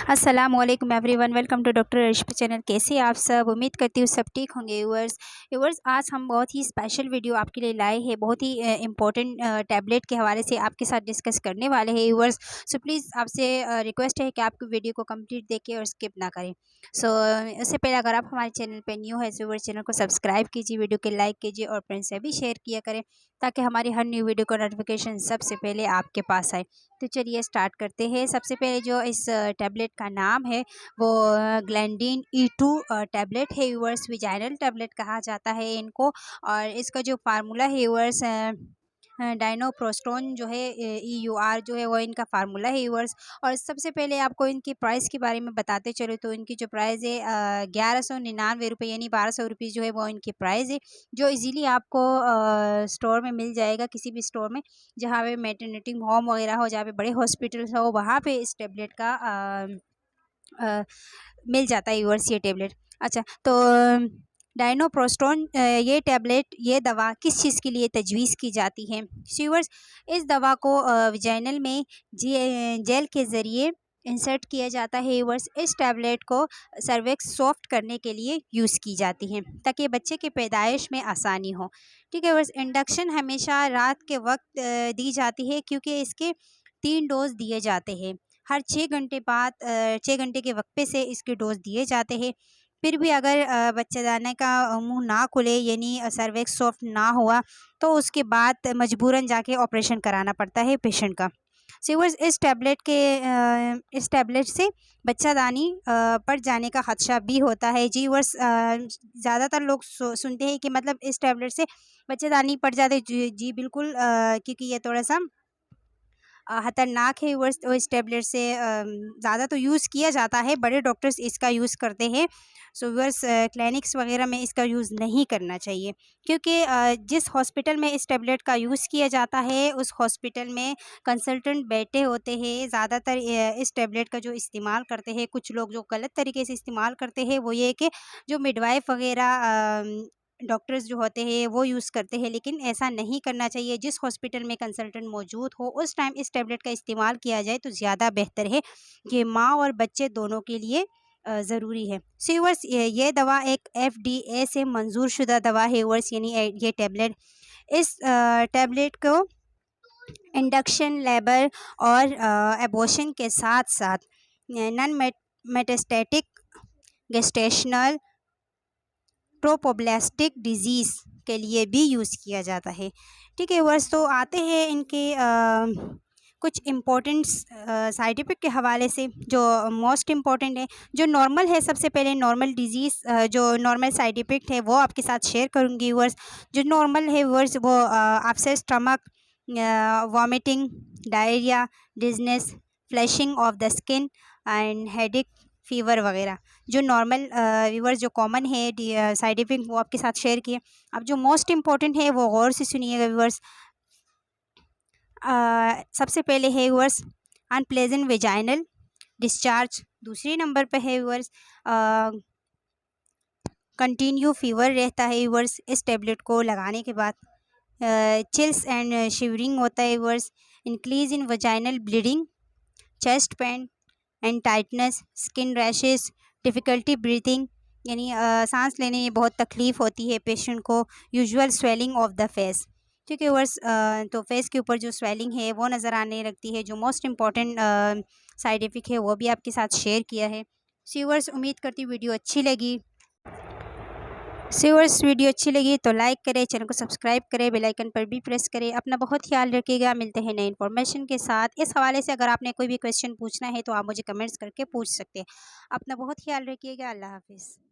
अस्सलामुअलैकुम everyone, welcome to doctor Arshifa channel. कैसे हैं आप सब? उम्मीद करती हूँ सब ठीक होंगे। व्यूअर्स आज हम बहुत ही स्पेशल वीडियो आपके लिए लाए हैं। बहुत ही इम्पोर्टेंट टैबलेट के हवाले से आपके साथ डिस्कस करने वाले हैं व्यूअर्स। सो प्लीज़ आपसे रिक्वेस्ट है कि आप वीडियो को कंप्लीट देखें और स्किप ना करें। सो इससे पहले अगर आप हमारे चैनल पर न्यू है व्यूअर्स, चैनल को सब्सक्राइब कीजिए, वीडियो को लाइक कीजिए और फ्रेंड्स से भी शेयर किया करें ताकि हमारी हर न्यू वीडियो का नोटिफिकेशन सबसे पहले आपके पास आए। तो चलिए स्टार्ट करते हैं। सबसे पहले जो इस टैबलेट का नाम है वो ग्लैंडीन E2 टैबलेट है व्यूअर्स। विजाइनल टैबलेट कहा जाता है इनको। और इसका जो फार्मूला है व्यूअर्स, डाइनोप्रोस्टोन जो है EUR जो है वो इनका फार्मूला है व्यूअर्स। और सबसे पहले आपको इनकी प्राइस के बारे में बताते चलो तो इनकी जो प्राइस है 1199 यानी 1200 रुपीज़ जो है वो इनकी प्राइस है, जो इजीली आपको स्टोर में मिल जाएगा, किसी भी स्टोर में जहाँ पे मैटरनिटी होम वगैरह हो, जहाँ पे बड़े हॉस्पिटल्स हो, वहाँ पे इस टैबलेट का मिल जाता है व्यूअर्स ये टैबलेट। अच्छा, तो डाइनोप्रोस्टोन ये टैबलेट, ये दवा किस चीज़ के लिए तजवीज़ की जाती है? व्यूअर्स, इस दवा को विजाइनल में जेल के ज़रिए इंसर्ट किया जाता है व्यूअर्स। इस टैबलेट को सर्विक्स सॉफ्ट करने के लिए यूज़ की जाती है ताकि बच्चे की पैदाइश में आसानी हो। ठीक है व्यूअर्स, इंडक्शन हमेशा रात के वक्त दी जाती है क्योंकि इसके 3 डोज दिए जाते हैं। हर 6 घंटे बाद 6 घंटे के वक्फे से इसके डोज दिए जाते हैं। फिर भी अगर बच्चेदानी का मुंह ना खुले यानी सर्विक्स सॉफ्ट ना हुआ तो उसके बाद मजबूरन जाके ऑपरेशन कराना पड़ता है पेशेंट का। व्यूअर्स, इस टैबलेट से बच्चादानी पड़ जाने का खदशा भी होता है। जी व्यूअर्स, ज़्यादातर लोग सुनते हैं कि मतलब इस टैबलेट से बच्चेदानी पड़ जाते। जी बिल्कुल, क्योंकि ये थोड़ा सा ख़तरनाक है व्यूअर्स। तो इस टैबलेट से ज़्यादा तो यूज़ किया जाता है, बड़े डॉक्टर्स इसका यूज़ करते हैं। सो व्यूअर्स, क्लिनिक्स वगैरह में इसका यूज़ नहीं करना चाहिए क्योंकि जिस हॉस्पिटल में इस टैबलेट का यूज़ किया जाता है उस हॉस्पिटल में कंसल्टेंट बैठे होते हैं। ज़्यादातर इस टैबलेट का जो इस्तेमाल करते हैं, कुछ लोग जो गलत तरीके से इस्तेमाल करते हैं वो ये है कि जो मिडवाइफ वगैरह डॉक्टर्स जो होते हैं वो यूज़ करते हैं, लेकिन ऐसा नहीं करना चाहिए। जिस हॉस्पिटल में कंसल्टेंट मौजूद हो उस टाइम इस टैबलेट का इस्तेमाल किया जाए तो ज़्यादा बेहतर है। ये माँ और बच्चे दोनों के लिए ज़रूरी है। सो व्यूअर्स, ये दवा एक FDA से मंजूर शुदा दवा है व्यूअर्स, यानी ये टैबलेट। इस टैबलेट को इंडक्शन, लेबर और एबॉर्शन के साथ साथ नॉन मेटास्टैटिक गेस्टेशनल ट्रोपोब्लास्टिक डिजीज़ के लिए भी यूज़ किया जाता है। ठीक है व्यूअर्स, तो आते हैं इनके कुछ इम्पोर्टेंट साइड इफ़ेक्ट के हवाले से जो मोस्ट इम्पॉर्टेंट है। जो नॉर्मल है, सबसे पहले नॉर्मल डिजीज़, जो नॉर्मल साइड इफ़ेक्ट है वो आपके साथ शेयर करूँगी व्यूअर्स। जो नॉर्मल है व्यूअर्स वो आपसे stomach, vomiting, diarrhoea, dizziness, flushing of the skin and headache, fever वगैरह। जो नॉर्मल व्यूअर्स, जो कॉमन है साइड इफ़ेक्ट वो आपके साथ शेयर किए। अब जो मोस्ट इम्पॉर्टेंट है वो गौर से सुनिएगा व्यूअर्स। सबसे पहले है व्यूअर्स अनप्लेजेंट वेजाइनल डिस्चार्ज। दूसरे नंबर पे है व्यूअर्स कंटिन्यू फीवर रहता है व्यूअर्स इस टैबलेट को लगाने के बाद। चिल्स एंड शिवरिंग होता है viewers. Increase in vaginal bleeding, chest pain and tightness, skin rashes, difficulty breathing यानी सांस लेने में बहुत तकलीफ़ होती है पेशेंट को। Usual swelling of the face. ठीक है व्यूअर्स, तो फेस के ऊपर जो स्वेलिंग है वो नज़र आने लगती है। जो मोस्ट इम्पॉर्टेंट साइड इफ़ेक्ट है वो भी आपके साथ शेयर किया है। व्यूअर्स, उम्मीद करती हूँ वीडियो अच्छी लगी। व्यूअर्स, वीडियो अच्छी लगी तो लाइक करें, चैनल को सब्सक्राइब करें, बेल आइकन पर भी प्रेस करें। अपना बहुत ख्याल रखिएगा। मिलते हैं नई इन्फॉर्मेशन के साथ। इस हवाले से अगर आपने कोई भी क्वेश्चन पूछना है तो आप मुझे कमेंट्स करके पूछ सकते हैं। अपना बहुत ख्याल रखिएगा। अल्लाह हाफिज़।